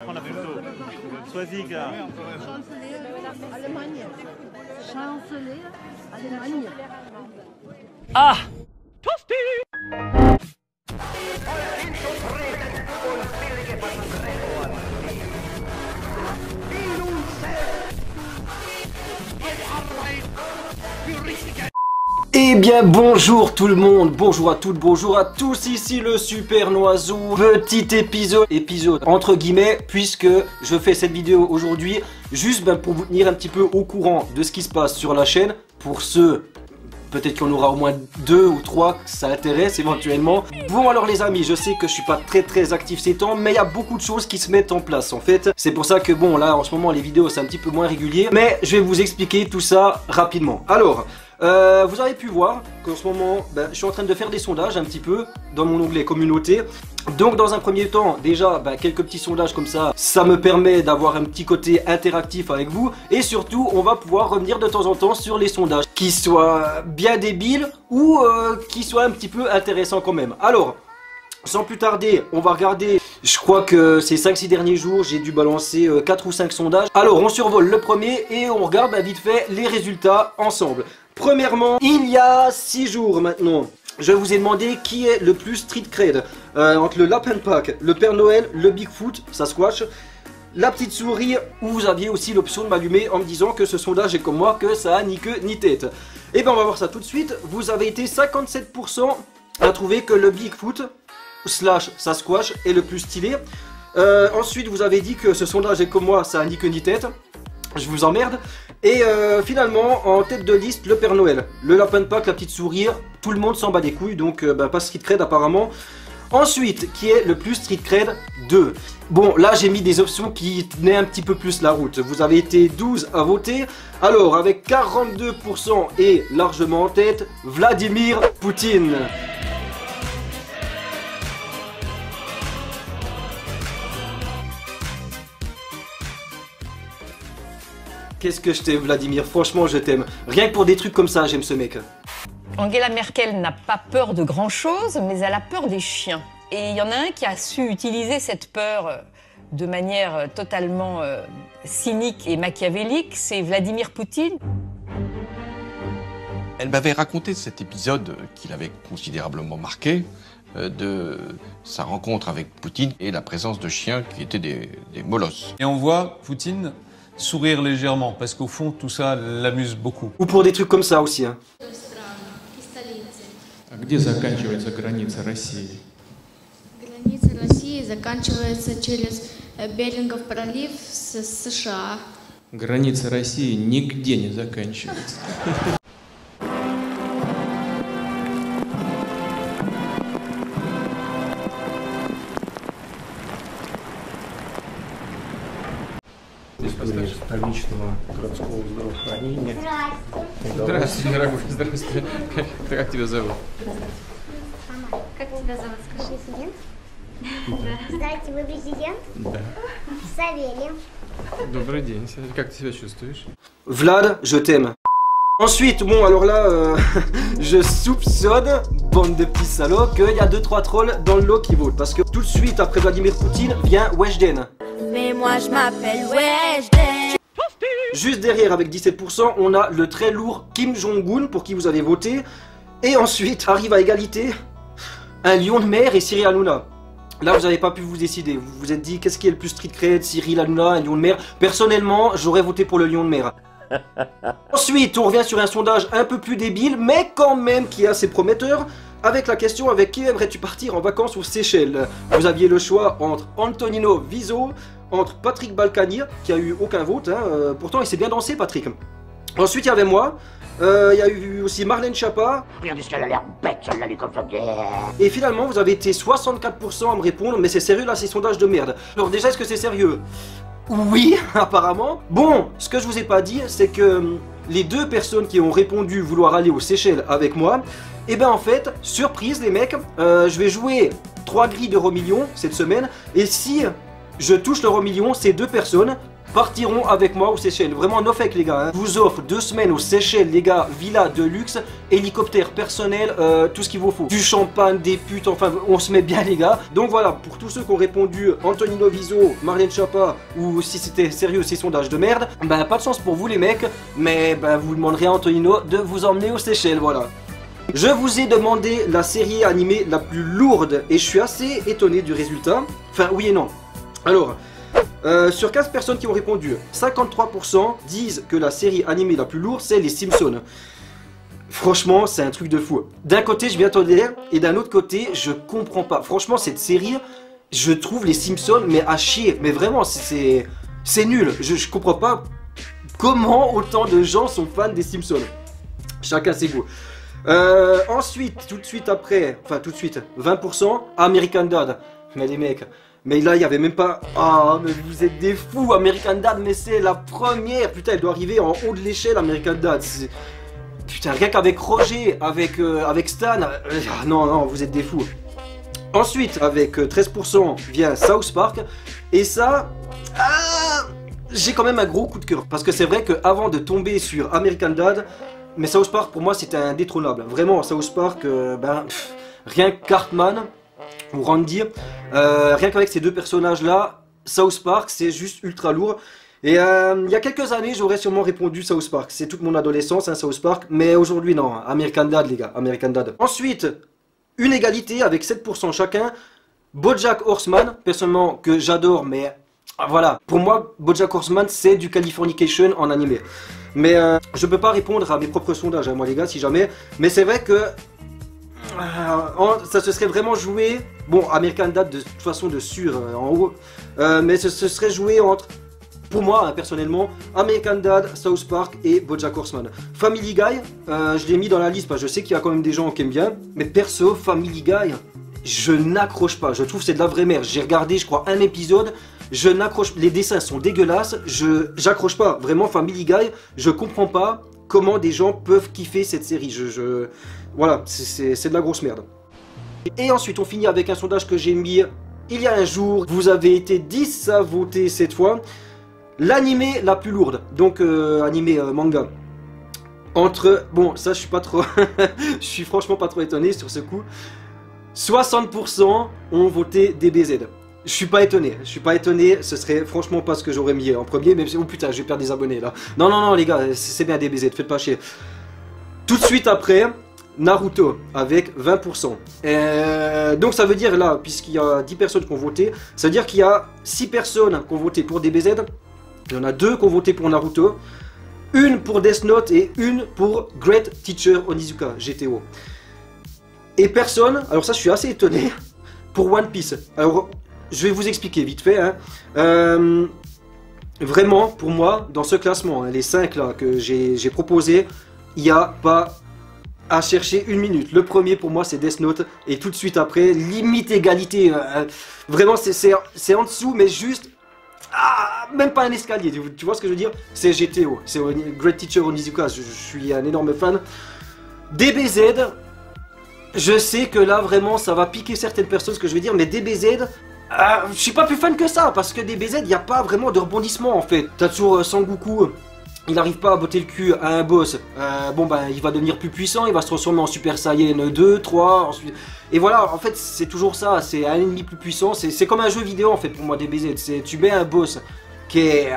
Von der Photo. Swazika. Chancelier, Allemagne. Chancelier, Allemagne. Ah! Eh bien bonjour tout le monde, bonjour à toutes, bonjour à tous, ici le Super Noiseau. Petit épisode entre guillemets, puisque je fais cette vidéo aujourd'hui juste pour vous tenir un petit peu au courant de ce qui se passe sur la chaîne. Pour ceux, peut-être qu'on aura au moins 2 ou 3 que ça intéresse éventuellement. Bon alors les amis, je sais que je suis pas très actif ces temps, mais il y a beaucoup de choses qui se mettent en place en fait. C'est pour ça que bon là en ce moment les vidéos c'est un petit peu moins régulier, mais je vais vous expliquer tout ça rapidement. Alors... vous avez pu voir qu'en ce moment, je suis en train de faire des sondages un petit peu dans mon onglet communauté. Donc dans un premier temps, déjà quelques petits sondages comme ça me permet d'avoir un petit côté interactif avec vous. Et surtout, on va pouvoir revenir de temps en temps sur les sondages, qui soient bien débiles ou qui soient un petit peu intéressants quand même. Alors, sans plus tarder, on va regarder, je crois que ces 5-6 derniers jours, j'ai dû balancer 4 ou 5 sondages. Alors, on survole le premier et on regarde vite fait les résultats ensemble. Premièrement, il y a 6 jours maintenant, je vous ai demandé qui est le plus street cred entre le Lapin Pack, le Père Noël, le Bigfoot, Sasquatch, la petite souris, où vous aviez aussi l'option de m'allumer en me disant que ce sondage est comme moi, que ça a ni queue ni tête. Et bien on va voir ça tout de suite. Vous avez été 57% à trouver que le Bigfoot slash Sasquatch est le plus stylé. Ensuite vous avez dit que ce sondage est comme moi, ça a ni queue ni tête. Je vous emmerde. Et finalement, en tête de liste, le Père Noël. Le Lapin de Pâques, la petite souris, tout le monde s'en bat des couilles, donc pas street cred apparemment. Ensuite, qui est le plus street cred 2. Bon, là j'ai mis des options qui tenaient un petit peu plus la route. Vous avez été 12 à voter. Alors, avec 42% et largement en tête, Vladimir Poutine. Qu'est-ce que je t'aime Vladimir, franchement je t'aime. Rien que pour des trucs comme ça, j'aime ce mec. Angela Merkel n'a pas peur de grand-chose, mais elle a peur des chiens. Et il y en a un qui a su utiliser cette peur de manière totalement cynique et machiavélique, c'est Vladimir Poutine. Elle m'avait raconté cet épisode qui l'avait considérablement marqué, de sa rencontre avec Poutine et la présence de chiens qui étaient des molosses. Et on voit Poutine sourire légèrement, parce qu'au fond, tout ça l'amuse beaucoup. Ou pour des trucs comme ça aussi. Hein. Где заканчивается граница России? Граница России заканчивается через Берингов пролив с США. Граница России нигде не заканчивается. Столичного городского здравоохранения. Здравствуйте, дорогой, здравствуйте. Как тебя зовут? Как тебя зовут? Скажи. Президент? Да. Здравствуйте, вы президент? Да. Савелий. Добрый день. Как ты себя чувствуешь? Vlad, je t'aime. Ensuite, bon alors là, je soupçonne, bande de petits salauds, qu'il y a 2-3 trolls dans le lot qui votent. Parce que tout de suite après Vladimir Poutine vient Weshden. Mais moi je m'appelle Weshden. Juste derrière avec 17%, on a le très lourd Kim Jong-un pour qui vous avez voté. Et ensuite arrive à égalité un lion de mer et Cyril Hanouna. Là vous n'avez pas pu vous décider, vous vous êtes dit qu'est-ce qui est le plus street cred, Cyril Hanouna, un lion de mer. Personnellement j'aurais voté pour le lion de mer. Ensuite on revient sur un sondage un peu plus débile mais quand même qui est assez prometteur. Avec la question avec qui aimerais-tu partir en vacances aux Seychelles. Vous aviez le choix entre Antonino Viso, entre Patrick Balkany, qui a eu aucun vote, hein, pourtant il s'est bien dansé Patrick. Ensuite il y avait moi, il y a eu aussi Marlène Schiappa. Regardez ce qu'elle a l'air bête, celle-là, elle est comme ça. Et finalement vous avez été 64% à me répondre, mais c'est sérieux là ces sondages de merde. Alors déjà est-ce que c'est sérieux? Oui, apparemment. Bon, ce que je vous ai pas dit, c'est que les 2 personnes qui ont répondu vouloir aller aux Seychelles avec moi, et ben en fait, surprise les mecs, je vais jouer 3 grilles d'euros millions cette semaine, et si je touche l'euro million, ces 2 personnes partiront avec moi aux Seychelles. Vraiment no fake les gars, hein. Je vous offre 2 semaines aux Seychelles les gars, villa de luxe, hélicoptère personnel, tout ce qu'il vous faut. Du champagne, des putes, enfin on se met bien les gars. Donc voilà, pour tous ceux qui ont répondu Antonino Viso, Marlène Schiappa, ou si c'était sérieux ces sondages de merde, bah pas de chance pour vous les mecs, mais bah vous demanderez à Antonino de vous emmener aux Seychelles, voilà. Je vous ai demandé la série animée la plus lourde et je suis assez étonné du résultat. Enfin oui et non. Alors, sur 15 personnes qui ont répondu, 53% disent que la série animée la plus lourde c'est les Simpsons. Franchement, c'est un truc de fou. D'un côté, je m'y attendais et d'un autre côté, je comprends pas. Franchement, cette série, je trouve les Simpsons mais à chier. Mais vraiment, c'est nul. Je comprends pas comment autant de gens sont fans des Simpsons. Chacun ses goûts. Ensuite, tout de suite après, enfin tout de suite, 20%, American Dad. Mais les mecs, mais là il y avait même pas... Ah, mais vous êtes des fous, American Dad, mais c'est la première. Putain, elle doit arriver en haut de l'échelle, American Dad. Putain, rien qu'avec Roger, avec Stan, non, vous êtes des fous. Ensuite, avec 13%, vient South Park. Et ça... j'ai quand même un gros coup de cœur. Parce que c'est vrai qu'avant de tomber sur American Dad... Mais South Park pour moi c'était indétrônable. Vraiment South Park, rien que Cartman ou Randy, rien qu'avec ces deux personnages là, South Park c'est juste ultra lourd. Et il y a quelques années j'aurais sûrement répondu South Park. C'est toute mon adolescence hein, South Park. Mais aujourd'hui non, American Dad les gars, American Dad. Ensuite, une égalité avec 7% chacun. BoJack Horseman, personnellement que j'adore mais... Voilà, pour moi, BoJack Horseman, c'est du Californication en animé. Mais je peux pas répondre à mes propres sondages, hein, moi les gars, si jamais. Mais c'est vrai que ça se serait vraiment joué... Bon, American Dad, de toute façon, de sûr, en haut. Mais ce serait joué entre, pour moi, hein, personnellement, American Dad, South Park et BoJack Horseman. Family Guy, je l'ai mis dans la liste, parce que je sais qu'il y a quand même des gens qui aiment bien. Mais perso, Family Guy, je n'accroche pas. Je trouve que c'est de la vraie merde. J'ai regardé, je crois, un épisode... Je n'accroche, les dessins sont dégueulasses, j'accroche pas, vraiment Family Guy, je comprends pas comment des gens peuvent kiffer cette série, voilà, c'est de la grosse merde. Et ensuite on finit avec un sondage que j'ai mis il y a un jour, vous avez été 10 à voter cette fois, l'animé la plus lourde, donc animé manga. Entre, bon ça je suis pas trop, je suis franchement pas trop étonné sur ce coup, 60% ont voté DBZ. Je suis pas étonné, ce serait franchement pas ce que j'aurais mis en premier, mais oh putain, je vais perdre des abonnés là. Non les gars, c'est bien DBZ, faites pas chier. Tout de suite après, Naruto avec 20%. Donc ça veut dire là, puisqu'il y a 10 personnes qui ont voté, ça veut dire qu'il y a 6 personnes qui ont voté pour DBZ, il y en a 2 qui ont voté pour Naruto, une pour Death Note et une pour Great Teacher Onizuka, GTO. Et personne, alors ça je suis assez étonné, pour One Piece. Alors... Je vais vous expliquer vite fait. Hein. Vraiment, pour moi, dans ce classement, hein, les 5 là que j'ai proposé, il n'y a pas à chercher une minute. Le premier pour moi c'est Death Note et tout de suite après, limite égalité. Vraiment, c'est en dessous, mais juste... même pas un escalier, tu vois ce que je veux dire? C'est GTO, c'est Great Teacher Onizuka, je suis un énorme fan. DBZ, je sais que là vraiment ça va piquer certaines personnes ce que je vais dire, mais DBZ... je suis pas plus fan que ça, parce que DBZ, il n'y a pas vraiment de rebondissement en fait. T'as toujours Sangoku, il n'arrive pas à botter le cul à un boss. Bon ben, il va devenir plus puissant, il va se transformer en Super Saiyan 2, 3, ensuite... Et voilà, en fait, c'est toujours ça, c'est un ennemi plus puissant. C'est comme un jeu vidéo en fait pour moi, DBZ. Tu mets un boss qui est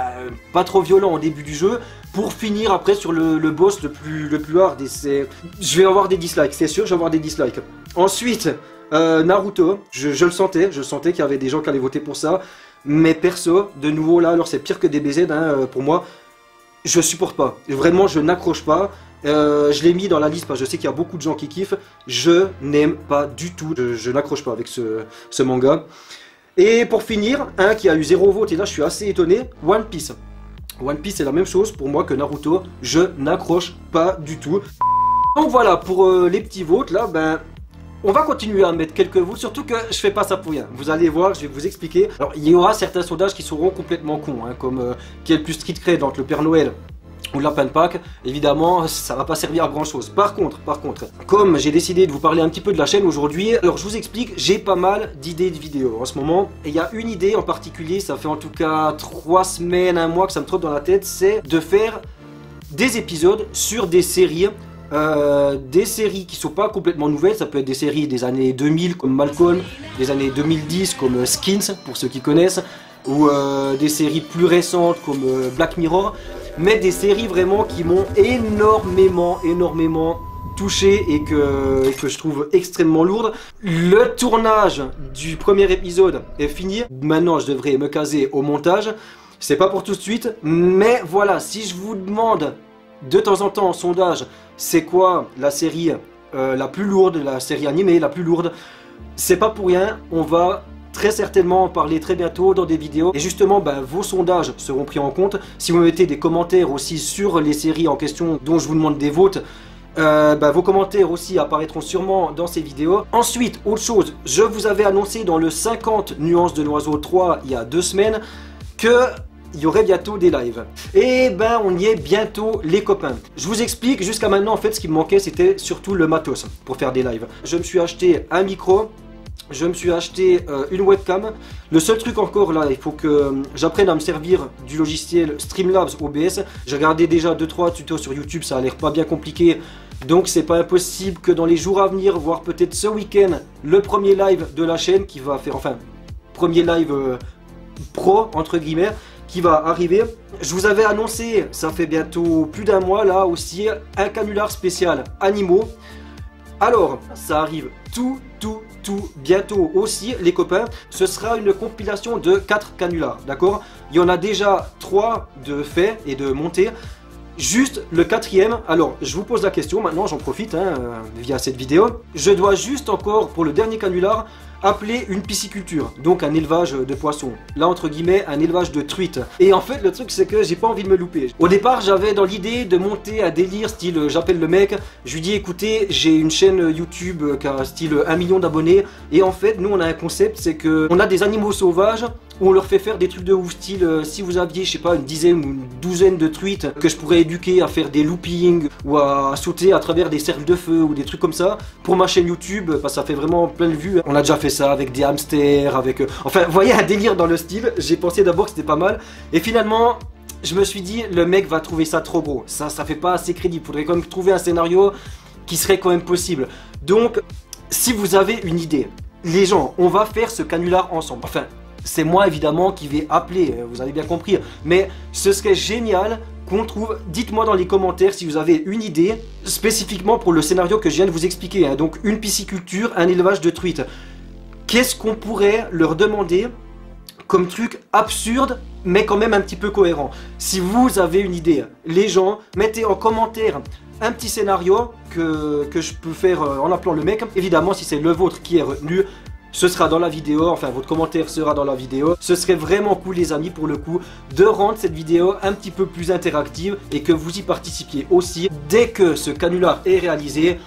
pas trop violent au début du jeu, pour finir après sur le boss le plus hard. Et je vais avoir des dislikes, c'est sûr, je vais avoir des dislikes. Ensuite... Naruto, je le sentais, qu'il y avait des gens qui allaient voter pour ça, mais perso, de nouveau là, alors c'est pire que DBZ hein, pour moi, je supporte pas, vraiment je n'accroche pas, je l'ai mis dans la liste parce que je sais qu'il y a beaucoup de gens qui kiffent, je n'aime pas du tout, je n'accroche pas avec ce manga. Et pour finir, un qui a eu 0 vote, et là je suis assez étonné, One Piece. One Piece c'est la même chose pour moi que Naruto, je n'accroche pas du tout. Donc voilà, pour les petits votes là, ben... On va continuer à mettre quelques votes, surtout que je fais pas ça pour rien. Vous allez voir, je vais vous expliquer. Alors, il y aura certains sondages qui seront complètement cons, hein, comme qui est le plus street cred entre le Père Noël ou le lapin de Pâques, évidemment ça va pas servir à grand chose. Par contre, comme j'ai décidé de vous parler un petit peu de la chaîne aujourd'hui, alors je vous explique, j'ai pas mal d'idées de vidéos en ce moment. Et il y a une idée en particulier, ça fait en tout cas 3 semaines, 1 mois que ça me trotte dans la tête, c'est de faire des épisodes sur des séries qui sont pas complètement nouvelles. Ça peut être des séries des années 2000 comme Malcolm, des années 2010 comme Skins pour ceux qui connaissent, ou des séries plus récentes comme Black Mirror, mais des séries vraiment qui m'ont énormément touché et que je trouve extrêmement lourde. Le tournage du premier épisode est fini, maintenant je devrais me caser au montage. C'est pas pour tout de suite, mais voilà, si je vous demande de temps en temps en sondage, c'est quoi la série la plus lourde, la série animée la plus lourde, c'est pas pour rien, on va très certainement en parler très bientôt dans des vidéos. Et justement, vos sondages seront pris en compte. Si vous mettez des commentaires aussi sur les séries en question dont je vous demande des votes, vos commentaires aussi apparaîtront sûrement dans ces vidéos. Ensuite, autre chose, je vous avais annoncé dans le 50 nuances de l'oiseau 3 il y a 2 semaines que il y aurait bientôt des lives. Et on y est bientôt les copains. Je vous explique, jusqu'à maintenant en fait ce qui me manquait c'était surtout le matos pour faire des lives. Je me suis acheté un micro, je me suis acheté une webcam. Le seul truc encore là, il faut que j'apprenne à me servir du logiciel Streamlabs OBS. J'ai regardé déjà 2-3 tutos sur YouTube, ça a l'air pas bien compliqué. Donc c'est pas impossible que dans les jours à venir, voire peut-être ce week-end, le premier live de la chaîne qui va faire, enfin, premier live pro entre guillemets, qui va arriver. Je vous avais annoncé, ça fait bientôt plus d'1 mois là aussi, un canular spécial animaux. Alors, ça arrive tout bientôt aussi les copains. Ce sera une compilation de 4 canulars, d'accord? Il y en a déjà 3 de faits et de montés. Juste le 4e, alors je vous pose la question maintenant, j'en profite via cette vidéo. Je dois juste encore pour le dernier canular appeler une pisciculture, donc un élevage de poissons. Là entre guillemets un élevage de truites. Et en fait le truc c'est que j'ai pas envie de me louper. Au départ j'avais dans l'idée de monter un délire style j'appelle le mec, je lui dis écoutez j'ai une chaîne YouTube qui a style 1 million d'abonnés. Et en fait nous on a un concept, c'est que on a des animaux sauvages où on leur fait faire des trucs de ouf style si vous aviez je sais pas une dizaine ou une douzaine de truites que je pourrais éduquer à faire des loopings ou à sauter à travers des cercles de feu ou des trucs comme ça pour ma chaîne YouTube, ça fait vraiment plein de vues. On a déjà fait ça avec des hamsters, avec enfin vous voyez un délire dans le style. J'ai pensé d'abord que c'était pas mal et finalement je me suis dit le mec va trouver ça trop gros, ça fait pas assez crédible, faudrait quand même trouver un scénario qui serait quand même possible. Donc si vous avez une idée, les gens, on va faire ce canular ensemble. Enfin c'est moi évidemment qui vais appeler, vous avez bien compris, mais ce serait génial qu'on trouve, dites-moi dans les commentaires si vous avez une idée spécifiquement pour le scénario que je viens de vous expliquer, donc une pisciculture, un élevage de truites. Qu'est-ce qu'on pourrait leur demander comme truc absurde mais quand même un petit peu cohérent? Si vous avez une idée, les gens, mettez en commentaire un petit scénario que je peux faire en appelant le mec. Évidemment si c'est le vôtre qui est retenu, ce sera dans la vidéo, enfin votre commentaire sera dans la vidéo. Ce serait vraiment cool les amis pour le coup de rendre cette vidéo un petit peu plus interactive et que vous y participiez aussi. Dès que ce canular est réalisé,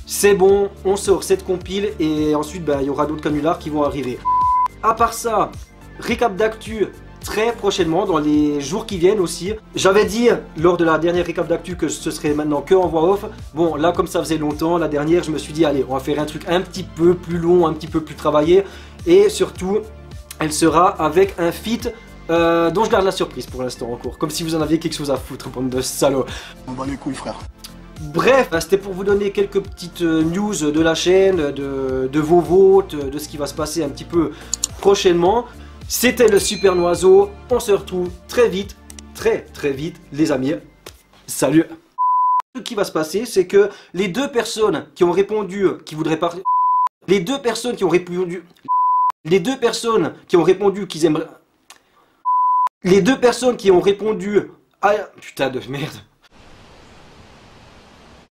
c'est bon, on sort cette compile et ensuite il y aura d'autres canulars qui vont arriver. À part ça, récap d'actu très prochainement dans les jours qui viennent aussi. J'avais dit lors de la dernière récap d'actu que ce serait maintenant que en voix off. Bon là comme ça faisait longtemps, la dernière je me suis dit allez on va faire un truc un petit peu plus long, un petit peu plus travaillé. Et surtout elle sera avec un feat dont je garde la surprise pour l'instant encore. Comme si vous en aviez quelque chose à foutre, bande de salauds. On bat les couilles frère. Bref, c'était pour vous donner quelques petites news de la chaîne, de vos votes, de ce qui va se passer un petit peu prochainement. C'était le Super Noiseau, on se retrouve très vite, très vite les amis. Salut. Ce qui va se passer, c'est que les 2 personnes qui ont répondu, qui voudraient parler... Les 2 personnes qui ont répondu... Les 2 personnes qui ont répondu qu'ils aimeraient... Les 2 personnes qui ont répondu... Ah, putain de merde.